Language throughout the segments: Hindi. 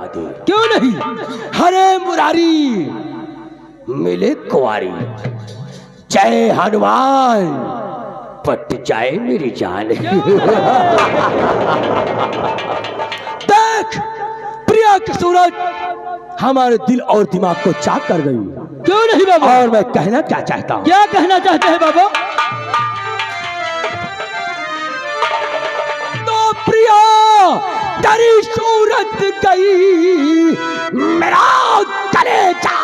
दे। क्यों नहीं? हरे मुरारी मिले कुंवारी, जय हनुमान पट जाए मेरी जान। देख प्रिया की सूरत हमारे दिल और दिमाग को चाक कर गई। क्यों नहीं बाबा? और मैं कहना क्या चाहता हूँ। क्या कहना चाहते हैं बाबा? तो प्रिया तेरी सूरत गई मेरा कलेजा,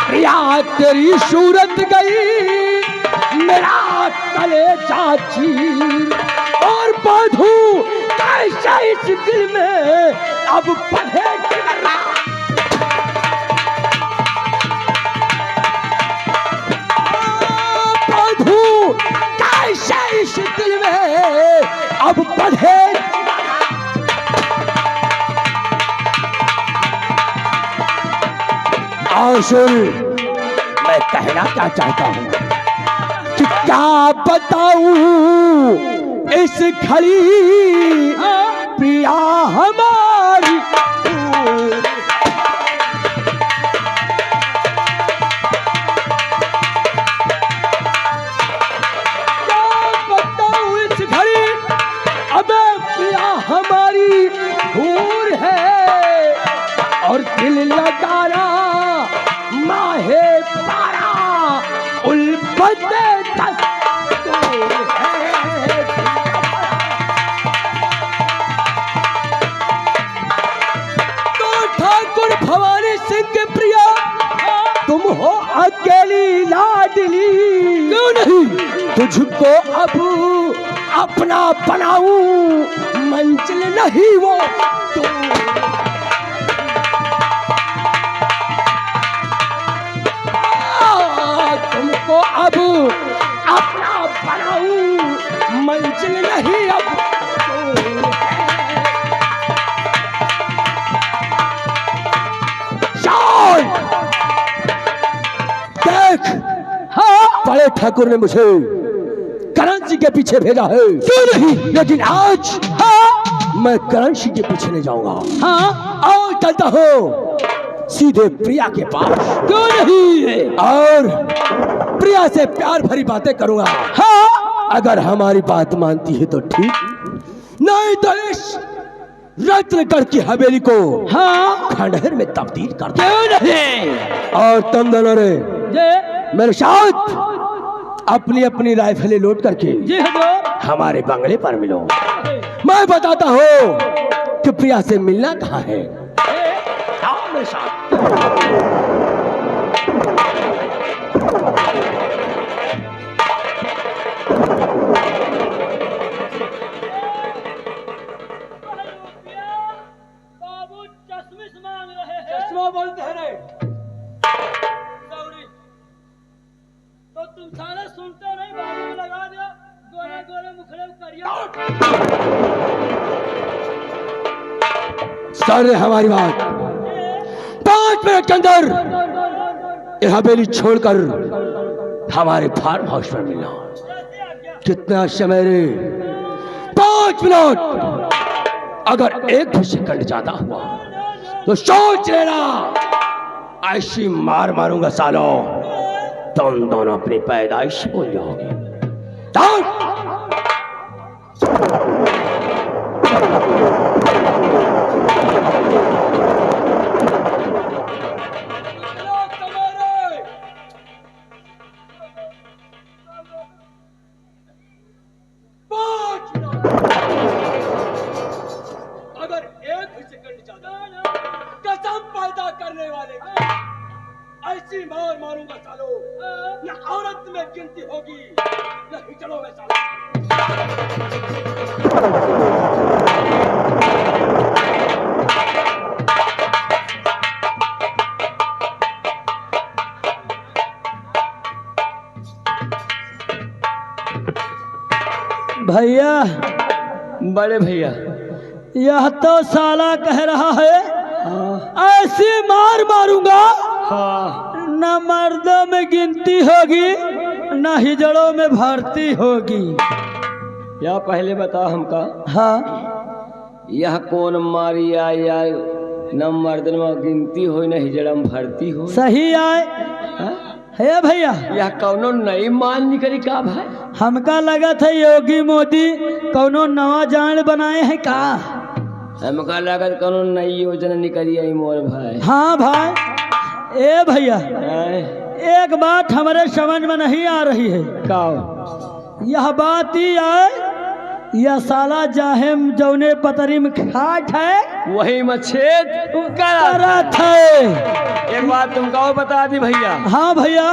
प्रिया तेरी सूरत गई मेरा कलेजा चीर, और बांधू कैसा इस दिल में अब पढ़े ठिकाना। बांधू कैसा इस दिल में अब पढ़े। और सुन मैं कहना क्या चाहता हूँ कि क्या बताऊं इस घड़ी प्रिया हमारी। क्या बताऊं इस घड़ी अबे प्रिया हमारी दूर है, और दिल लगाना माहे पारा उल्फते दस्तूर है। तो ठाकुर भवानी सिंह के प्रिया तुम हो अकेली लाडली। क्यों नहीं? तुझको अब अपना बनाऊं मंजिल नहीं वो दूर। तुमको अब अपना बनाऊं मंजिल नहीं अब दूर है। शान देख, हाँ बड़े ठाकुर ने मुझे करण सिंह के पीछे भेजा है। क्यों नहीं? लेकिन आज मैं करण सिंह के पीछे नहीं जाऊंगा। हाँ और चलता हूँ सीधे प्रिया के पास। क्यों नहीं? और प्रिया से प्यार भरी बातें करूंगा। हाँ अगर हमारी बात मानती है तो ठीक, नहीं तो इस रत्नगढ़ की हवेली को खंडहर में तब्दील कर दो। क्यों नहीं? और तुम दोनों ने मेरे साथ अपनी अपनी राइफलें लोड करके जी हजूर। हमारे बंगले पर मिलो। मैं बताता हूँ कि प्रिया से मिलना कहाँ है। आओ मेरे साथ। बाबू चश्मिश मांग रहे हैं। चश्मा बोलते हैं रे। तो तुम सारे सुनते नहीं, बाबू में लगा दो गोरे गोरे मुखड़े करिया। सारे हमारी बात 5 मिनट के अंदर यह हवेली छोड़कर हमारे फार्म हाउस पर मिलना। कितना समय रे? 5 मिनट। अगर एक भी सेकंड ज्यादा हुआ तो सोच लेना ऐसी मार मारूंगा सालों, तुम दोनों अपनी पैदाइश भूल जाओगे। अगर एक भी सेकंड ज्यादा कसम पैदा करने वाले ऐसी मार मारूंगा सालो, न औरत में गिनती होगी न हिजड़ों में सालो। भैया, बड़े भैया, यह तो साला कह रहा है ऐसी मार मारूंगा न मर्दों में गिनती होगी न हिजड़ों में भर्ती होगी। या पहले बताओ हमका, हाँ यह कौन मारिया या न मर्दन में गिनती हो न हिजड़म भरती हो? सही आए हाँ? है भैया। यह कौनो नई मान निकली का भाई? हमका लगा था योगी मोदी कौनो नवा जान बनाए हैं का। हमका लागत कौनो नई योजना निकली है मोर भाई। हाँ भाई। ए भैया हैं? एक बात हमारे समझ में नहीं आ रही है। का यह बात ही है यह साला जाहिम जौने पतरी में खाट है वही मच्छेद करत है। एक बात तुमको और बता दी भैया, हाँ भैया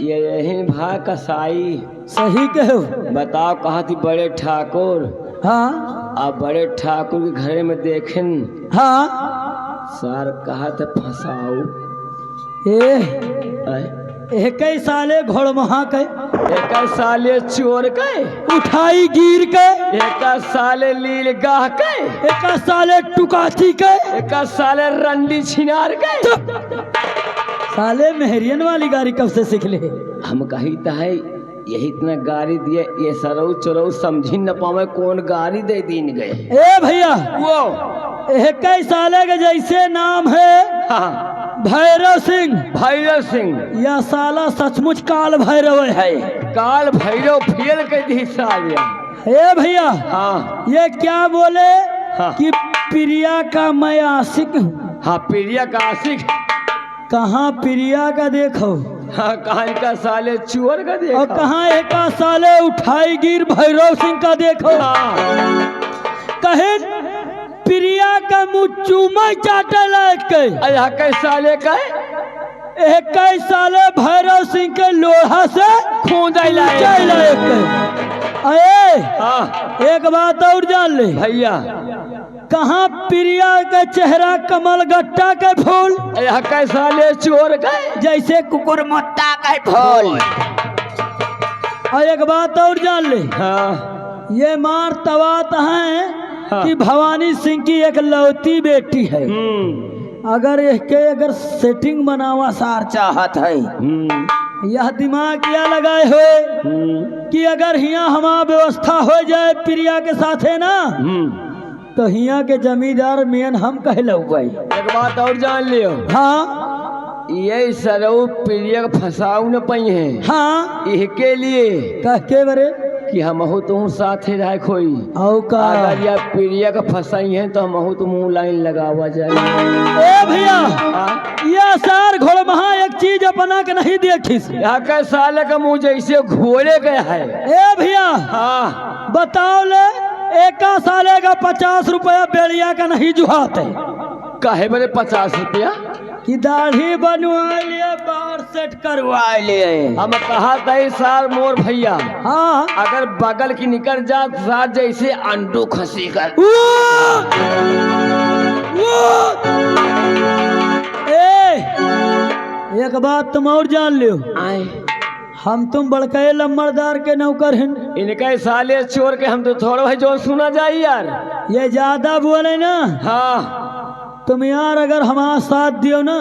ये यही भाई कसाई सही कहो। बताओ कहा थी बड़े ठाकुर, हाँ अब बड़े ठाकुर के घर में देखें हाँ सर कहा था फंसाओ। एक ही साले घोड़ महा के एक साले चोर के उठाई गिर के, एक साले लील गाह के, एक साले टुकाती के, एक साले रंडी छिनार के। साले मेहरियन वाली गाड़ी कब से सीख ले? हम कही था है यही इतना गाड़ी दिए ये सरऊ चोरऊ समझी न पावे कौन गाड़ी दे दीन गए। ए भैया वो एक ही साले के जैसे नाम है हाँ भैरव सिंह। भैरव सिंह यह साला सचमुच काल भैरव है। काल भैरव फेल के दी सालिया। ए भैया हाँ ये क्या बोले हाँ। कि प्रिया का मैं आशिक हूँ। हाँ प्रिया का आशिक। कहाँ प्रिया का देखो, हाँ कहाँ का साले चोर का और देखा। कहाँ एक साले उठाई गिर भैरव सिंह का देखो। हाँ कहे प्रिया का मुँह चूमा चाटे लायक के, अया के साले का एक ही साले भैरव सिंह के लोहा से खूंदा लाए। लायक के। अरे हाँ एक बात और जान ले भैया, कहाँ प्रिया का चेहरा कमल गट्टा के फूल, अया के साले चोर का जैसे कुकुर मुत्ता का फूल। और एक बात और जान ले हाँ ये मार तवात है हाँ। कि भवानी सिंह की एक लौती बेटी है। अगर इसके अगर सेटिंग बनावा सार चाहत है, यह दिमाग क्या लगाए हुए कि अगर हिया हमारा व्यवस्था हो जाए प्रिया के साथ है ना, तो हिया के जमींदार मियन हम कहलो भाई। एक बात और जान लियो, हाँ ये सरऊ प्रिया के फंसाऊ न पई है। हाँ इसके लिए कह के बरे कि हम तुम साथे रह खोई, औ का अगर यह प्रिया का फंसाई है तो हम तुम लाइन लगावा जाए। ए भैया यह सार घोड़ महा एक चीज अपना के नहीं देखी। यहाँ का साले का मुंह जैसे घोड़े गया है। ए भैया हाँ बताओ ले एक साले का 50 रुपया बेड़िया का नहीं जुहाते कहे बड़े 50 रुपया कि दाढ़ी बनवा लिए बार सेट करवा लिए। हम कहा था सार मोर भैया हाँ अगर बगल की निकल जा सार जैसे अंडू खसी कर। एक बात तुम और जान लियो, आए हम तुम बड़के लम्बरदार के नौकर हैं। इनके साले चोर के हम तो थोड़ा भाई जो सुना जाए यार। ये ज्यादा बोले ना, हाँ तुम यार अगर हमारा साथ दियो ना,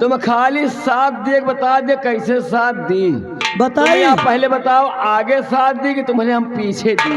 तुम खाली साथ दे बता दे कैसे साथ दी बताइए। आप पहले बताओ आगे साथ दी कि तुम्हारे हम पीछे दी।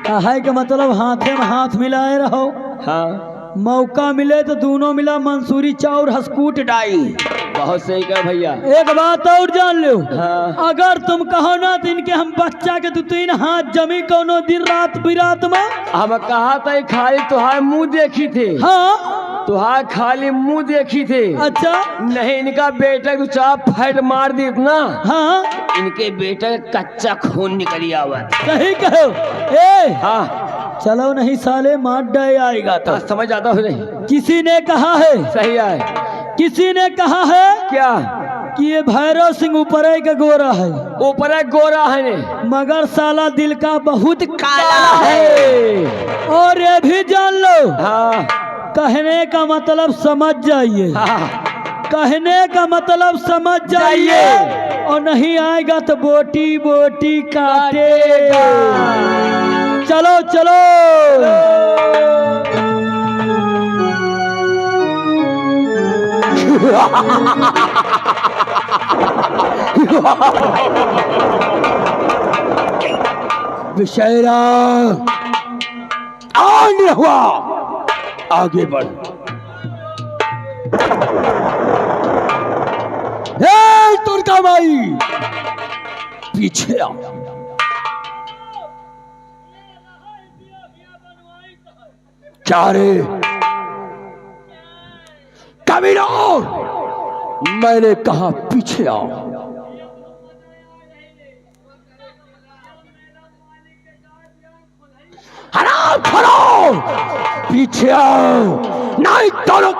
कहे के मतलब हाथे में हाथ मिलाए रहो। हाँ मौका मिले तो दोनों मिला मंसूरी चाउर हसकूट डाई। बहुत सही कहा भैया। एक बात और जान लो, हाँ अगर तुम कहो ना तो इनके हम बच्चा के 2-3 हाथ जमी कोनो दिन रात बिरात में। हम कहा था खाली तुहार मुंह देखी थे। हाँ तुहार खाली मुंह देखी थे। अच्छा नहीं इनका बेटा तू चाप फैट मार दी ना। हाँ इनके बेटा का कच्चा खून निकली आवत। सही कहो। ए हाँ चलो नहीं साले मार डाय आएगा तो समझ आता हो नहीं। किसी ने कहा है, सही है। किसी ने कहा है क्या कि ये भैरव सिंह ऊपर का गोरा है, ऊपर है गोरा है ने मगर साला दिल का बहुत काला है। और ये भी जान लो, हाँ कहने का मतलब समझ जाइए। हाँ कहने का मतलब समझ जाइए, और नहीं आएगा तो बोटी बोटी काटेगा। चलो चलो विषैरा आन हुआ, आगे बढ़। हे दुर्गा माई, पीछे आ। क्या रे कमीनों, मैंने कहा पीछे आओ। हराम खोरो, पीछे आओ, नहीं दोनों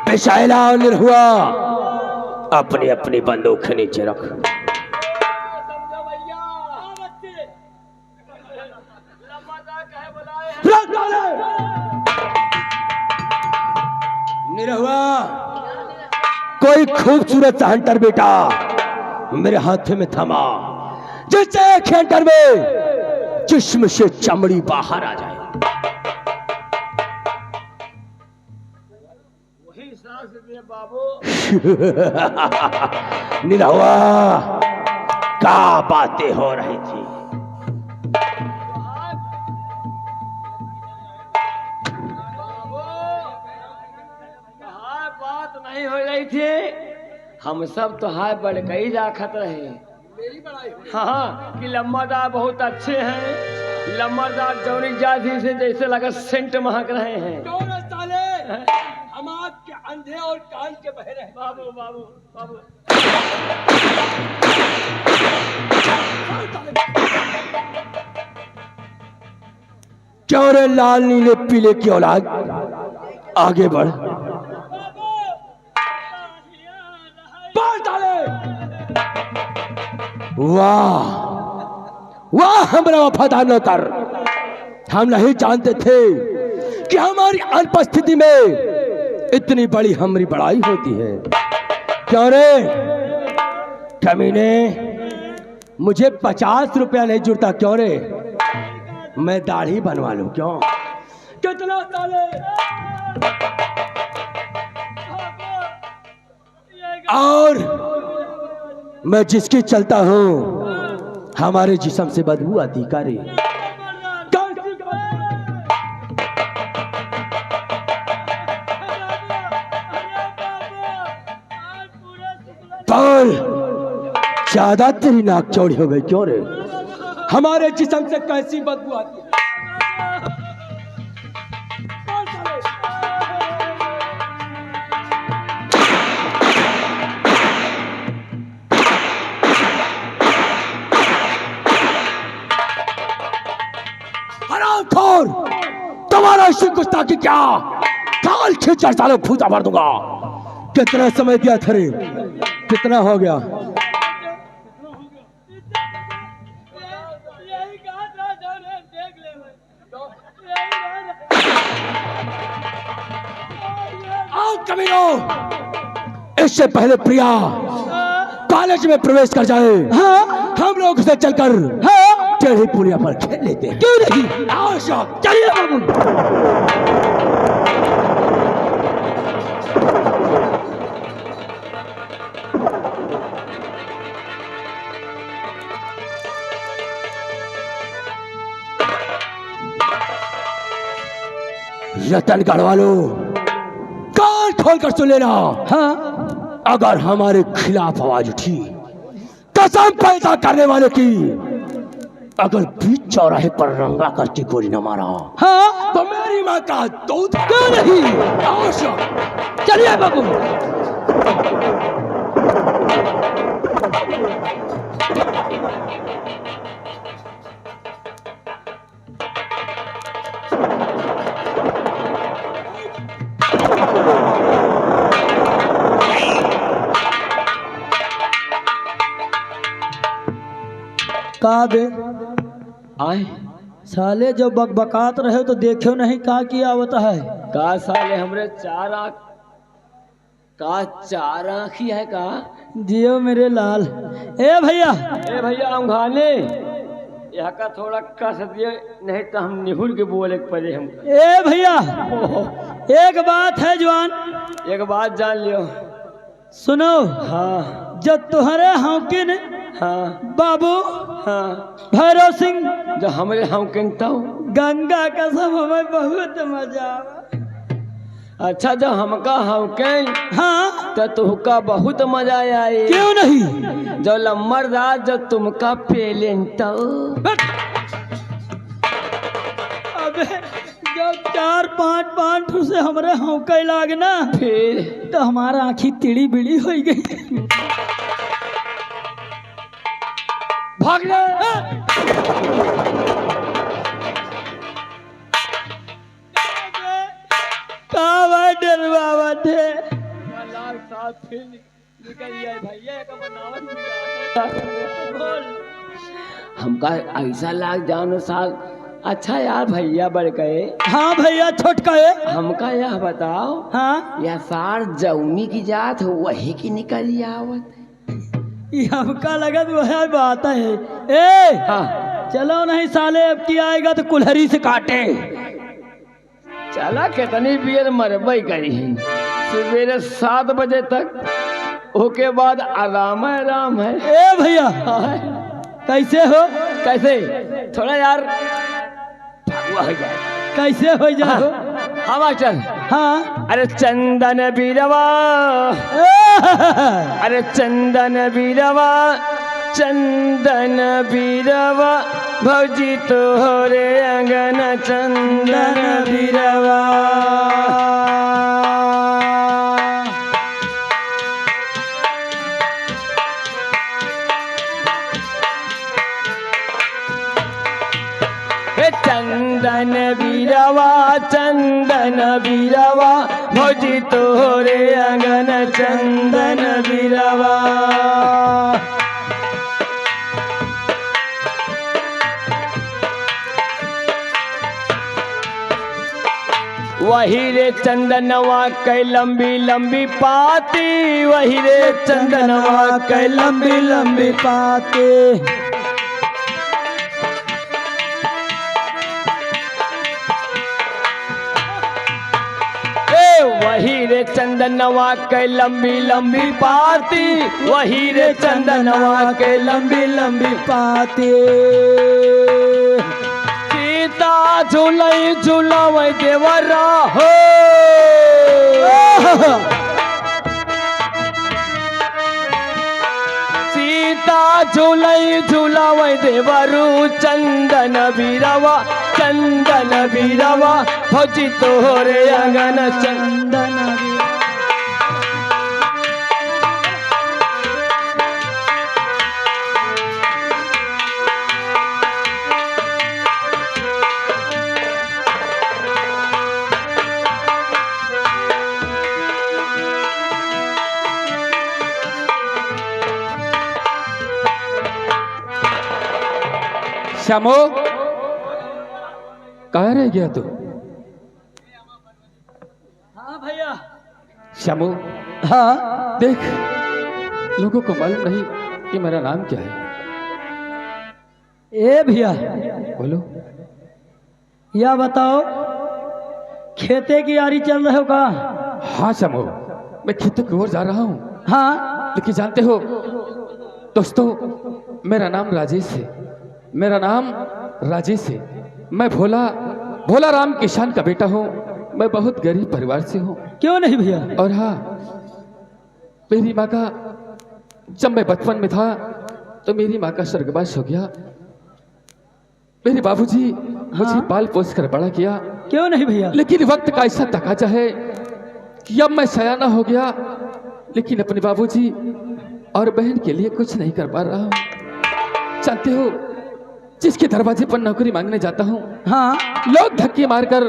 पेशाइला हुआ, अपनी अपनी बंदूक नीचे रख। निरहुआ, कोई खूबसूरत हंटर बेटा मेरे हाथ में थमा, जिससे एक हंटर में जिस्म से चमड़ी बाहर आ जाए। वही सांस दिए बाबू। निरहुआ, क्या बातें हो रही थी? नहीं हो रही थी, हम सब तो हाय बढ़ गई जाखत रहे। मेरी बड़ाई हाँ कि लम्बादार बहुत अच्छे हैं, लम्बादार जौनी जाति से जैसे लगा सेंट महक रहे हैं। साले हम आपके अंधे और कान के बहरे हैं। बाबू बाबू बाबू, क्यों रे लाल नीले पीले की औलाद, आगे बढ़। वाह वाह, हमारा वफादार नौकर, हम नहीं जानते थे कि हमारी अनुपस्थिति में इतनी बड़ी हमारी बड़ाई होती है। क्यों रे कमीने, मुझे 50 रुपया नहीं जुड़ता क्यों रे? मैं दाढ़ी बनवा लूं क्यों? कितना साले? और मैं जिसकी चलता हूं हमारे जिस्म से बदबू आती कारी। पर ज्यादा तेरी नाक चौड़ी हो गई क्यों रे? हमारे जिस्म से कैसी बदबू आती है? तुम्हारा इसी गुस्ताखी क्या काल खींच सालों फूटा मार दूंगा। कितना समय दिया था रे? कितना हो गया? आओ कमीनों, इससे पहले प्रिया कॉलेज में प्रवेश कर जाए, हाँ? हम लोग उसे चलकर टेढ़ी पुलिया पर खेल लेते हैं। क्यों नहीं? आओ शौक, चलिए बाबू। रतनगढ़ वालों, कान खोलकर सुन लेना, हाँ? अगर हमारे खिलाफ आवाज उठी, कसम पैदा करने वाले की, अगर बीच चौराहे पर रंगा करके गोली न मारा, हाँ? तो मेरी माँ का दूध क्यों नहीं? चलिए बाबू। का बे आए साले जब बकबकात रहे तो देखो नहीं का किया होता है? का साले हमरे चार आँखी है का? जियो मेरे लाल। ए भैया अंघाने यहाँ का थोड़ा कस दिए, नहीं तो हम निहुर के बोले पड़े हम। ए भैया, एक बात है जवान, एक बात जान लियो। सुनो। हाँ जब तुम्हारे हौकिन हाँ बाबू हाँ, भैरव सिंह जो हमारे हम कहता गंगा कसम हमें बहुत मजा आवा। अच्छा, जब हमका हम कह हाँ, तो तुमका बहुत मजा आए। क्यों नहीं? जो लम्बरदार जो तुमका पेलेंट अबे जब 4-5 से हमारे हौके लागना, फिर तो हमारा आँखी टिड़ी बिड़ी हो गई। भाग ले। कावा डरवावा थे। हमका ऐसा लाग जानो साल। अच्छा यार भैया बढ़ गए। हाँ भैया छोटका है। हमका यह बताओ, हाँ, यह सार जौनी की जात हो वही की निकली आवत है। ये हमका लगत वह बात है। ए हाँ चलो नहीं साले, अब की आएगा तो कुल्हरी से काटे। चला कितनी बियर मरबई करी है। सवेरे 7 बजे तक, ओके बाद आराम है, आराम है। ए भैया कैसे हो? कैसे थोड़ा यार भागुआ हो जाए। कैसे हो जाओ? हाँ मास्टर। हाँ, अरे चंदन बीरवा, अरे चंदन बीरवा, चंदन बीरवा, भौजी तोहरे अंगन चंदन बीरवा। चंदन बीरवा, चंदन बीरवा, भौजी तोहरे अंगन चंदन बीरवा। वही रे चंदनवा कै लंबी लंबी पाती, वही रे चंदनवा कै लंबी लंबी पाते। वही रे चंदनवा के लंबी लंबी पाती, वही रे चंदनवा के लंबी लंबी पाते। सीता झूलई झूलावे देवरा हो, सीता झूलई झूलावे देवरू, चंदन बीरवा, चंदन बीरवा, भौजी तोहरे अंगन चंदन बीरवा। श्यामो, कहाँ रह गया तू? हाँ भैया। श्यामो, हाँ, देख, लोगों को मालूम नहीं कि मेरा नाम क्या है। ए भैया बोलो। या बताओ, खेते की यारी चल रहे हो का? हाँ श्यामो, मैं खेतों की ओर जा रहा हूँ। हाँ, लेकिन जानते हो दोस्तों, मेरा नाम राजेश है। मेरा नाम राजेश है। मैं भोला भोला राम किसान का बेटा हूँ। मैं बहुत गरीब परिवार से हूँ। क्यों नहीं भैया? और हाँ, मेरी माँ का, जब मैं बचपन में था तो मेरी माँ का स्वर्गवास हो गया। मेरे बाबूजी मुझे पाल पोस कर बड़ा किया। क्यों नहीं भैया? लेकिन वक्त का ऐसा तकाजा है कि अब मैं सयाना हो गया, लेकिन अपने बाबूजी और बहन के लिए कुछ नहीं कर पा रहा हूँ। जानते हो, जिसके दरवाजे पर नौकरी मांगने जाता हूँ, हाँ, लोग धक्के मारकर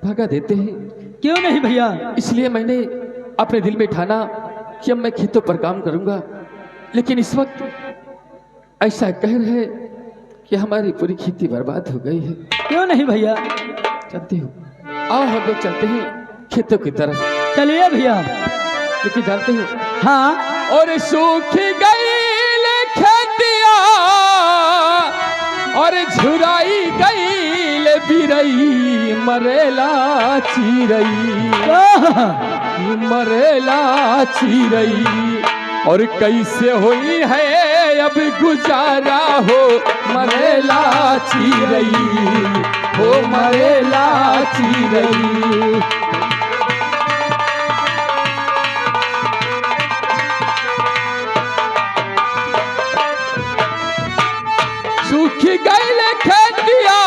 भगा देते हैं। क्यों नहीं भैया? इसलिए मैंने अपने दिल में ठाना कि अब मैं खेतों पर काम करूंगा। लेकिन इस वक्त ऐसा कहर है कि हमारी पूरी खेती बर्बाद हो गई है। क्यों नहीं भैया? जानते हो, आओ हम लोग चलते हैं खेतों की तरफ। चलिए भैया। लेकिन जानते हो, हाँ, और सूख गई खेतिया और झुराई गईल बिरई मरेला चिरई मरेला चिरई और कैसे हुई है अब गुजारा हो मरेला चिरई हो मरेला चिरई। सूख गईल खेतिया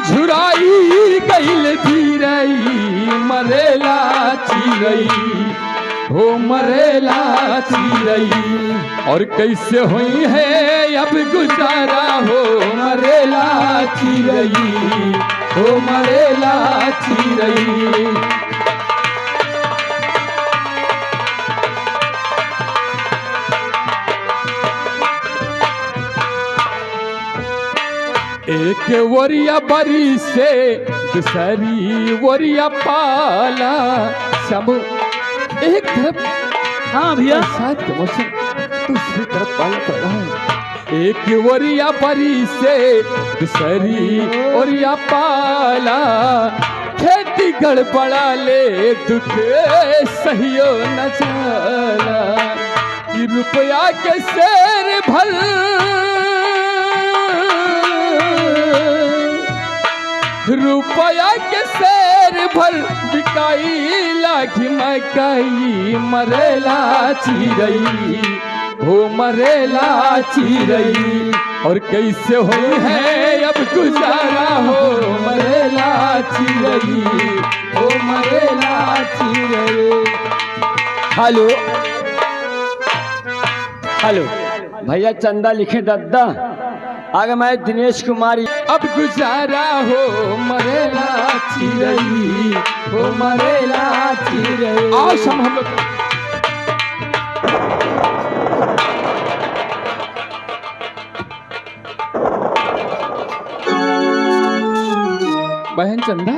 झुराई गईल धीरई मरेला चिरई हो मरेला चिरई और कैसे हुई है अब गुजारा हो मरेला चिरई हो मरेला चिरई। एक वरिया बरी से दूसरी वरिया पाला सब एक तरफ हाँ भैया बरसात के मौसम दूसरी तरफ पाला पड़ रहा है। एक वरिया बरी से दूसरी वरिया पाला खेती गड़बड़ा ले दुख सहियो न चला कि रुपया के शेर भर रुपया के शेर भर बिकाई लाठी मकाई मरेला चिरई हो मरेला चिरई और कैसे हुई है अब गुजारा हो मरेला चिरई हो मरेला चिरई। हेलो हेलो भैया चंदा लिखे दद्दा आगे मैं दिनेश कुमारी। अब गुजारा हो मरेला चिरई हो मरेला चिरई। आओ हम लोग बहन चंदा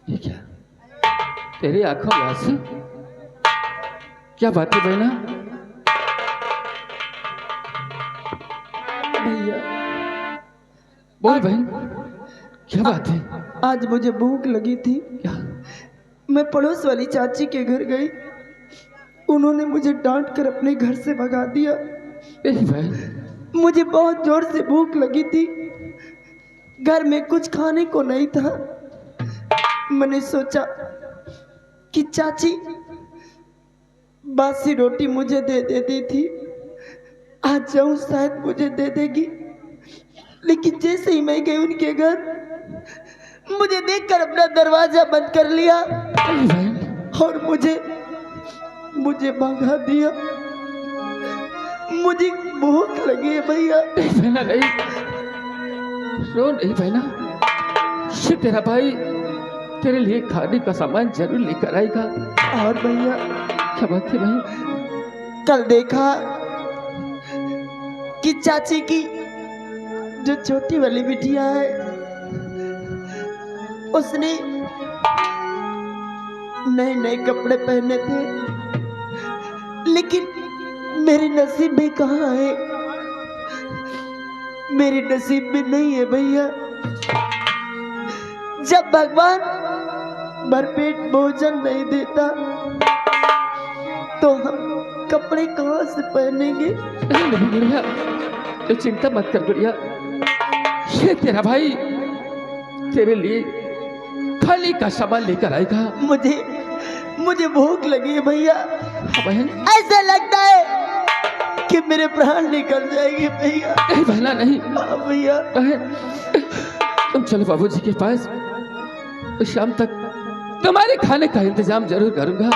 ये क्या तेरी आंखों में आंसू क्या बात है बहना? भैया बोल बहन क्या बात है? आज मुझे भूख लगी थी, क्या? मैं पड़ोस वाली चाची के घर गई, उन्होंने मुझे डांट कर अपने घर से भगा दिया। मेरी बहन मुझे बहुत जोर से भूख लगी थी, घर में कुछ खाने को नहीं था। मैंने सोचा कि चाची बासी रोटी मुझे दे देती थी, आज जाऊं शायद मुझे दे देगी। लेकिन जैसे ही मैं गई उनके घर, मुझे देखकर अपना दरवाजा बंद कर लिया और मुझे भगा दिया। मुझे भूख लगी है भैया। बहना नहीं रो नहीं बहना, ये तेरा भाई तेरे लिए खाने का सामान जरूर लेकर आएगा। और भैया क्या बात है भाई? कल देखा कि चाची की जो छोटी वाली बिटिया है, उसने नए नए कपड़े पहने थे, लेकिन मेरे नसीब में कहाँ है? मेरे नसीब में नहीं है भैया। जब भगवान भरपेट भोजन नहीं देता तो हम कपड़े कहाँ से पहनेंगे? नहीं गुड़िया, तो चिंता मत कर गुड़िया, ये तेरा भाई तेरे लिए खाने का सामान लेकर आएगा। मुझे भूख लगी है भैया। हाँ बहन, ऐसा लगता है कि मेरे प्राण निकल जाएंगे भैया। नहीं बहना नहीं। हाँ भैया। बहन तुम चलो बाबूजी के पास, तो शाम तक तुम्हारे खाने का इंतजाम जरूर करूंगा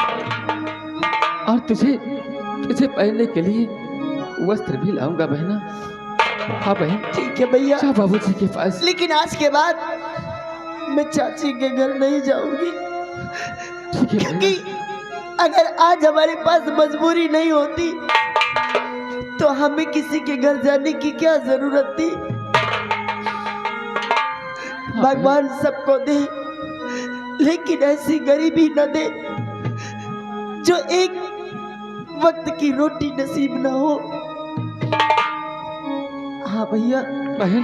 और तुझे पहनने के लिए वस्त्र भी लाऊंगा बहना। हाँ बहन ठीक है भैया। जा बाबूजी के पास। लेकिन आज के बाद मैं चाची के घर नहीं जाऊंगी, ठीक है क्योंकि अगर आज हमारे पास मजबूरी नहीं होती तो हमें किसी के घर जाने की क्या जरूरत थी। भगवान सबको दे, लेकिन ऐसी गरीबी न दे जो एक वक्त की रोटी नसीब न हो। हाँ भैया। बहन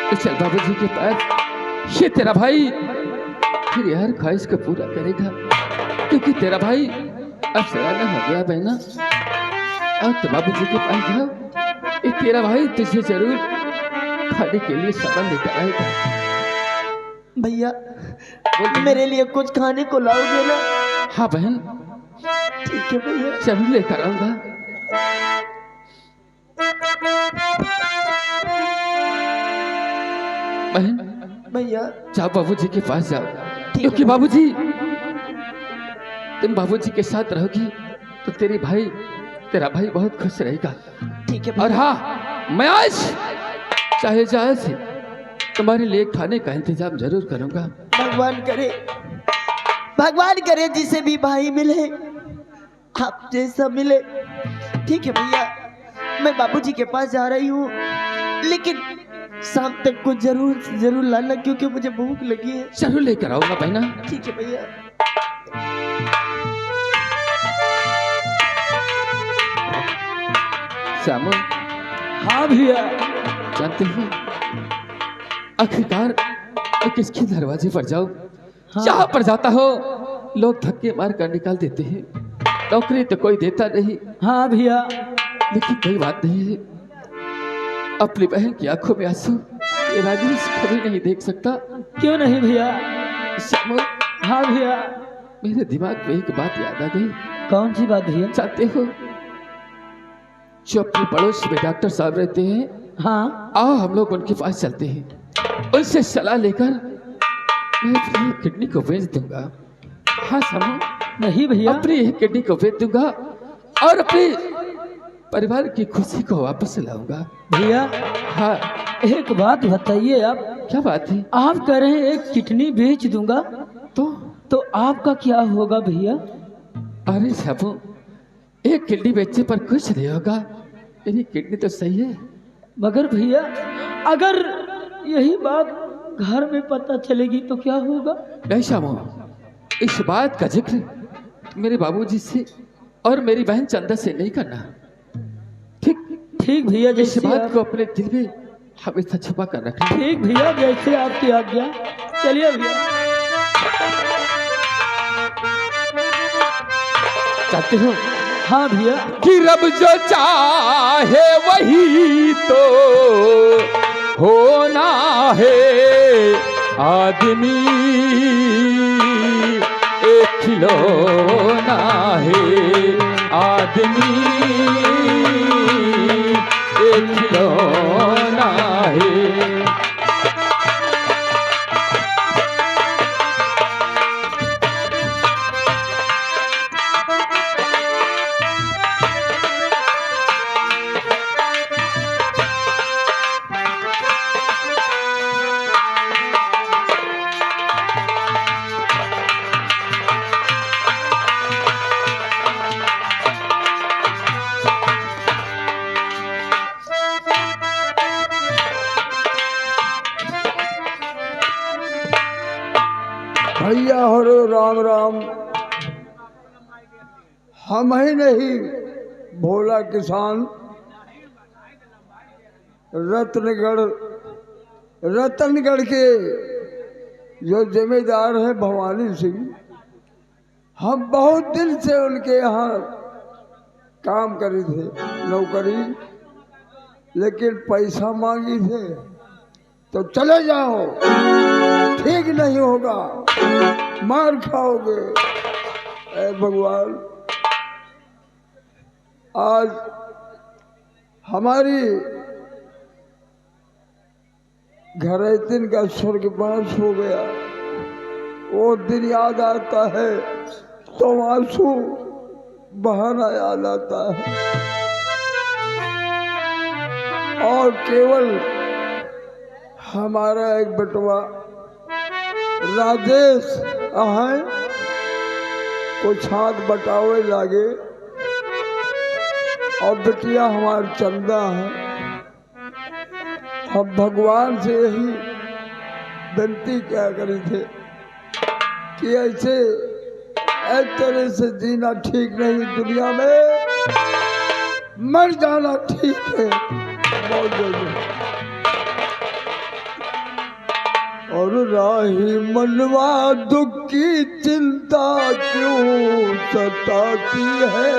तो चल बाबूजी के पास, ये तेरा भाई फिर हर ख्वाहिश को पूरा करेगा, क्योंकि तेरा भाई अब सयाना हो गया बहना। और तो बाबूजी के पास जाओ, ये तेरा भाई तुझे जरूर खाने के लिए सामान लेकर आएगा। भैया मेरे लिए कुछ खाने को लाओगे ना? हाँ बहन, ठीक है भैया। जरूर लेकर आऊंगा। बहन भैया जाओ बाबूजी के पास जाओ, क्योंकि बाबूजी तुम बाबूजी के साथ रहोगी तो तेरा भाई बहुत खुश रहेगा। ठीक है और भैया। हाँ, मैं आज चाहे जाए से तुम्हारे लिए खाने का इंतजाम जरूर करूंगा। भगवान करे जिसे भी भाई मिले आप जैसा मिले। ठीक है भैया, मैं बाबूजी के पास जा रही हूँ, लेकिन शाम तक को जरूर लाना, क्योंकि मुझे भूख लगी है। जरूर लेकर आऊंगा बहना। ठीक है भैया। श्यामू, हाँ भैया। जानते हो आखिरकार मैं किसके दरवाजे पर जाऊं? जहां पर जाता हो लोग धक्के मार कर निकाल देते हैं, नौकरी तो कोई देता नहीं। हाँ भैया। लेकिन कोई बात नहीं है, अपनी बहन की आंखों में आंसू ये राजेश कभी नहीं देख सकता। क्यों नहीं भैया? श्यामू, हाँ भैया। मेरे दिमाग में एक बात याद आ गई। कौन सी बात भैया? जानते हो जो अपने पड़ोस में डॉक्टर साहब रहते हैं, हाँ। आओ हम लोग उनके पास चलते हैं, उनसे सलाह लेकर मैं अपनी किडनी को बेच दूंगा। हाँ समझ? नहीं भैया। अपनी एक किडनी को बेच दूंगा और अपने परिवार की खुशी को वापस लाऊंगा। भैया हाँ, एक बात बताइए आप। क्या बात है? आप कह रहे हैं एक किडनी बेच दूंगा, तो आपका क्या होगा भैया? अरे साबू, एक किडनी बेचने पर कुछ नहीं होगा, मेरी किडनी तो सही है। मगर भैया अगर यही बात घर में पता चलेगी तो क्या होगा? नहीं श्यामू, इस बात का जिक्र मेरे बाबूजी से और मेरी बहन चंदा से नहीं करना। ठीक भैया, इस जैसे बात आप... को अपने दिल में हमेशा छुपा कर रखना। ठीक भैया, जैसे आपकी आज्ञा। चलिए भैया। चाहते हो? हाँ भैया। कि रब जो चाहे वही तो होना है, आदमी एक खिलौना है, आदमी एक खिलौना है। भैया हरो राम राम। हम ही नहीं, भोला किसान रतनगढ़ के जो जमींदार है भवानी सिंह, हम बहुत दिन से उनके यहाँ काम करे थे, नौकरी, लेकिन पैसा मांगी थे तो चले जाओ, ठीक नहीं होगा, मार खाओगे। ऐ भगवान, आज हमारी घरैतिन का स्वर्गवास हो गया, वो दिन याद आता है तो आंसू बहाना याद आता है। और केवल हमारा एक बटवा राजेश है, कुछ हाथ बटावे लागे, और बिटिया हमारी चंदा है। हम भगवान से यही विनती क्या करे थे कि ऐसे एक तरह से जीना ठीक नहीं, दुनिया में मर जाना ठीक है। बहुत जल्दी। और राही मनवा दुख की चिंता क्यों सताती है,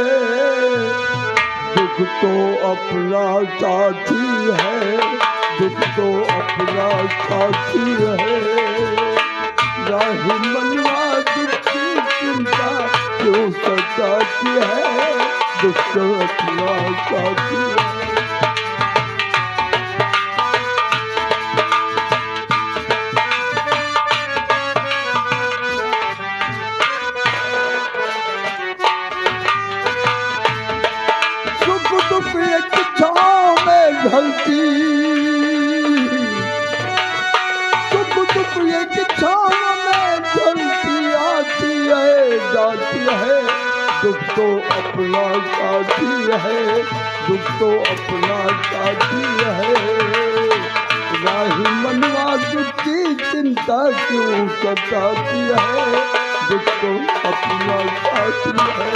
दुख तो अपना साथी है, दुख तो अपना साथी है। राही मनवा दुख की चिंता क्यों सताती है, दुख तो अपना साथी है। ढलती दुख दुख एक छाव में ढलती आती है जाती है, दुख तो अपना साथी है, दुख तो अपना साथी है। राही मनवा दुख की चिंता क्यों सताती है, दुख तो अपना साथी है।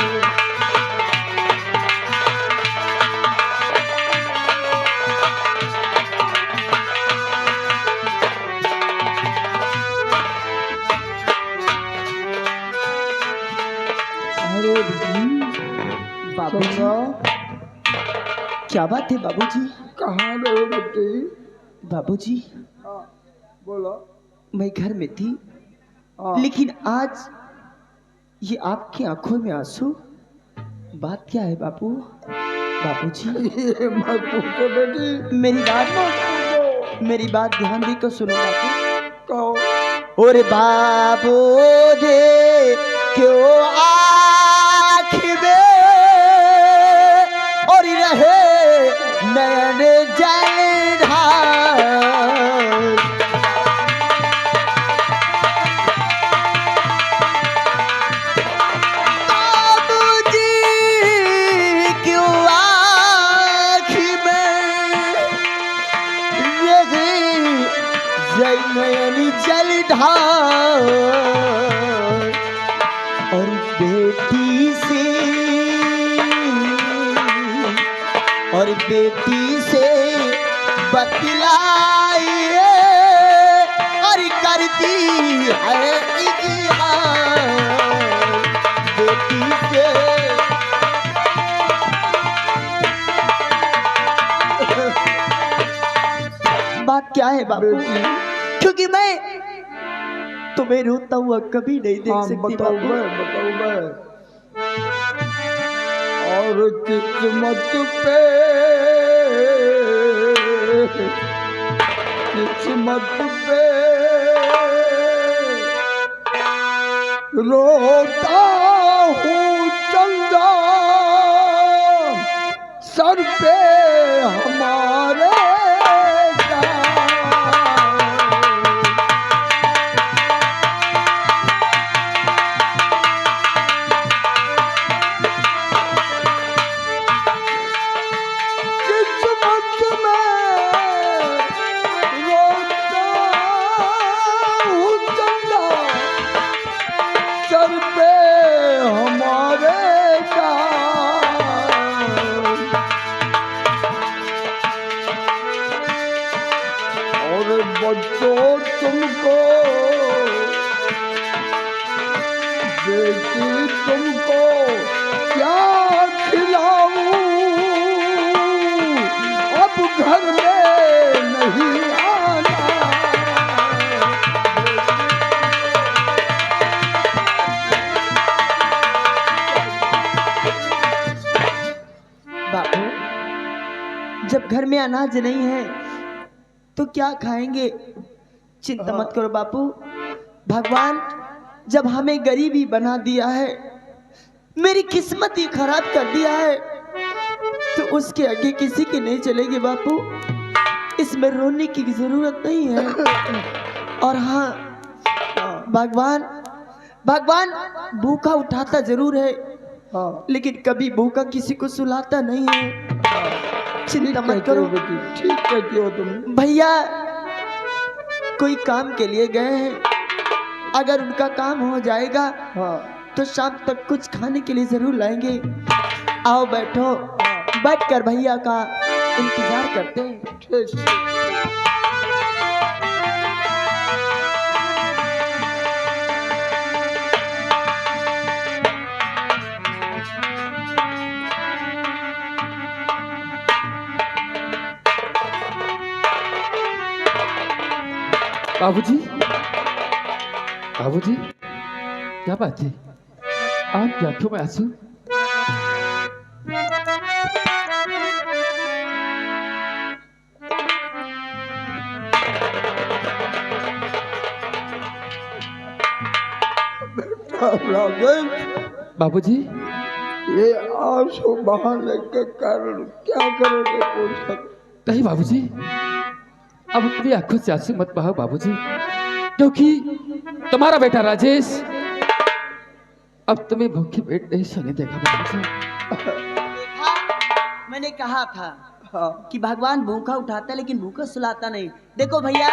बाबूजी, क्या बात है बाबूजी? कहाँ रहे बेटी? बाबूजी, हाँ बोलो। मैं घर में थी, हाँ। लेकिन आज ये आपकी आंखों में आंसू, बात क्या है बाबू? बाबूजी ये मत पूछो बेटी। मेरी बात ध्यान देकर सुनो बाबू। कहो। और बाबू रे क्यों आँख में और रहे नयन जलधार, बाबूजी क्यों आँख में रहे नयन जलधार, और बेटी से बतलाइए और करती है इजहार, बेटी से बात क्या है बाबू? क्योंकि मैं तुम्हें रोता हुआ कभी नहीं देख सकती बताओ बाबू। बताओ मैं। और किस्मत पे रोता हूँ चंदा, सर पे हमारे बच्चों तुमको बेटी तुमको क्या खिलाऊं, अब घर में नहीं आना। बाबू, जब घर में अनाज नहीं है तो क्या खाएंगे? चिंता मत करो बापू, भगवान जब हमें गरीबी बना दिया है, मेरी किस्मत ही खराब कर दिया है, तो उसके आगे किसी की नहीं चलेगी बापू। इसमें रोने की जरूरत नहीं है। और हाँ, भगवान भूखा उठाता जरूर है, लेकिन कभी भूखा किसी को सुलाता नहीं है। चिंता मत करो। ठीक कहती हो तुम। भैया कोई काम के लिए गए हैं, अगर उनका काम हो जाएगा तो शाम तक कुछ खाने के लिए जरूर लाएंगे। आओ बैठो, बैठकर भैया का इंतजार करते हैं। ठीक ठीक। बाबूजी, बाबूजी, क्या बात है? आपकी आंखों में आंसू? राजेश, बाबूजी, ये आंसू बहाने के कारण क्या करोगे पूछो? नहीं बाबूजी, अब अपनी आंखों से आंसू मत बहाओ बाबूजी, क्योंकि तुम्हारा बेटा राजेश अब तुम्हें भूखे पेट नहीं सोने देगा बाबूजी। देखा, मैंने कहा था हाँ कि भगवान भूखा उठाता है लेकिन भूखा सुलाता नहीं। देखो भैया,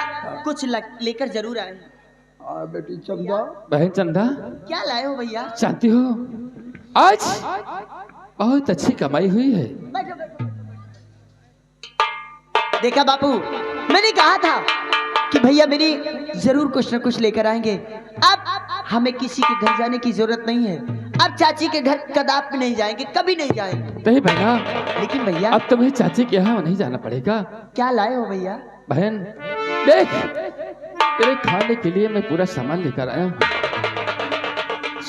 कुछ लेकर जरूर आए हैं। हाँ बेटी चंदा, बहन चंदा, क्या लाए हो भैया? जानती हो आज बहुत अच्छी कमाई हुई है। बैठो बैठो। देखा बापू, मैंने कहा था कि भैया मेरी जरूर कुछ न कुछ लेकर आएंगे। अब हमें किसी के घर जाने की जरूरत नहीं है। अब चाची के घर कदापि नहीं जाएंगे, कभी नहीं जाएंगे। नहीं बहना, लेकिन भैया अब तुम्हें चाची के यहाँ नहीं जाना पड़ेगा। क्या लाए हो भैया? बहन देख, तेरे खाने के लिए मैं पूरा सामान लेकर आया हूँ।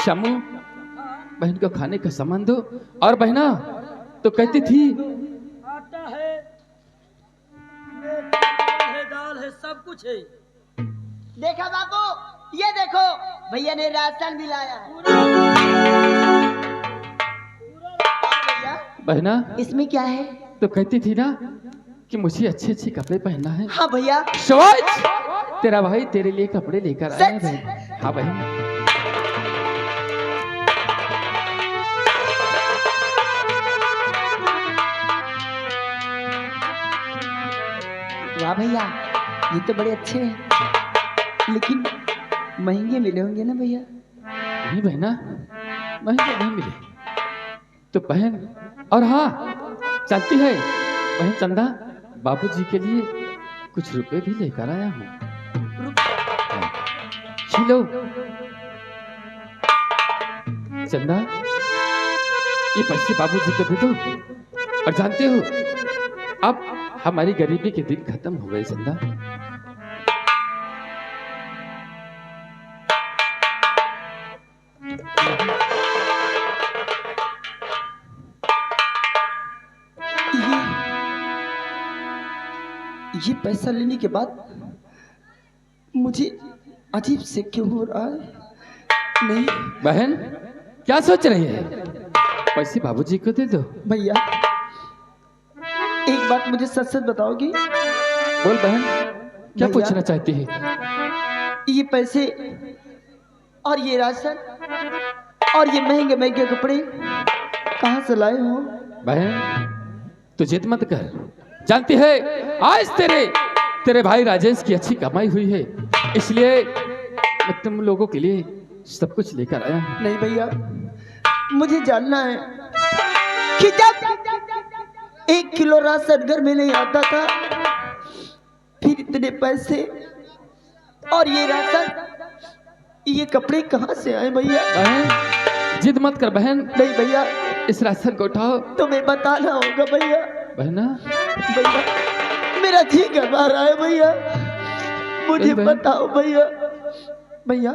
शमू, बहन को खाने का सामान दो। और बहना तो कहती थी आटा है, दाल है, सब कुछ है। देखा बापू, ये देखो भैया ने राशन भी लाया है। भैया बहना इसमें क्या है? तो कहती थी ना कि मुझे अच्छे अच्छे कपड़े पहनना है। हाँ भैया, शोज, तेरा भाई तेरे लिए कपड़े लेकर आया है सच? बहन। हाँ बहन। वाह भैया, ये तो बड़े अच्छे हैं, लेकिन महंगे मिले होंगे ना भैया? नहीं बहना, महंगे नहीं मिले तो बहन। और हाँ, जानती है बहन चंदा, बाबूजी के लिए कुछ रुपए भी लेकर आया हूँ। लो चंदा, ये पैसे बाबूजी को दे दो। और जानते हो अब हमारी गरीबी के दिन खत्म हो गए चंदा। ये पैसा लेने के बाद मुझे अजीब से क्यों हो रहा है? नहीं बहन, क्या सोच रही है? पैसे बाबूजी को दे दो। भैया, एक बात मुझे सच सच बताओगी? बोल बहन, क्या भैया। पूछना चाहती है? ये पैसे और ये राशन और ये महंगे महंगे कपड़े कहाँ से लाए हो? बहन तू जिद मत कर, जानती है आज तेरे भाई राजेश की अच्छी कमाई हुई है, इसलिए मैं तुम लोगों के लिए सब कुछ लेकर आया हूँ। नहीं भैया, मुझे जानना है कि जब 1 किलो राशन घर में नहीं आता था, फिर इतने पैसे और ये राशन, ये कपड़े कहाँ से आए भैया? बहन जिद मत कर बहन, नहीं भैया, इस राशन को उठाओ। तुम्हें बताना होगा भैया। बहना भैया, मेरा जी घबरा रहा है भैया, मुझे नहीं बहन। बताओ भैया। भैया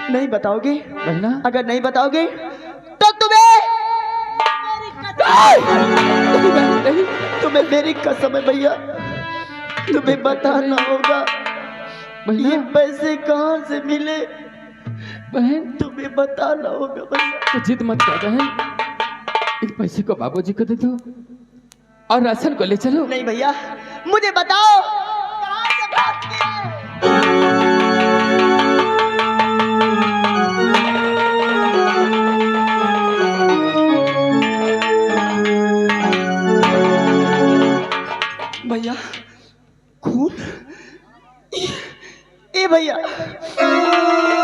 नहीं बताओगे? बहना, अगर नहीं बताओगे तो तुम्हें नहीं बहन, नहीं। तुम्हें मेरी कसम है भैया, तुम्हें बताना होगा ये बहना, पैसे कहाँ से मिले, बहन तुम्हें बताना होगा भैया। तो जिद मत कर बहन, इन पैसे को बाबूजी को दे दो और राशन को ले चलो। नहीं भैया, मुझे बताओ कहाँ से बात की है? भैया खून, ए भैया,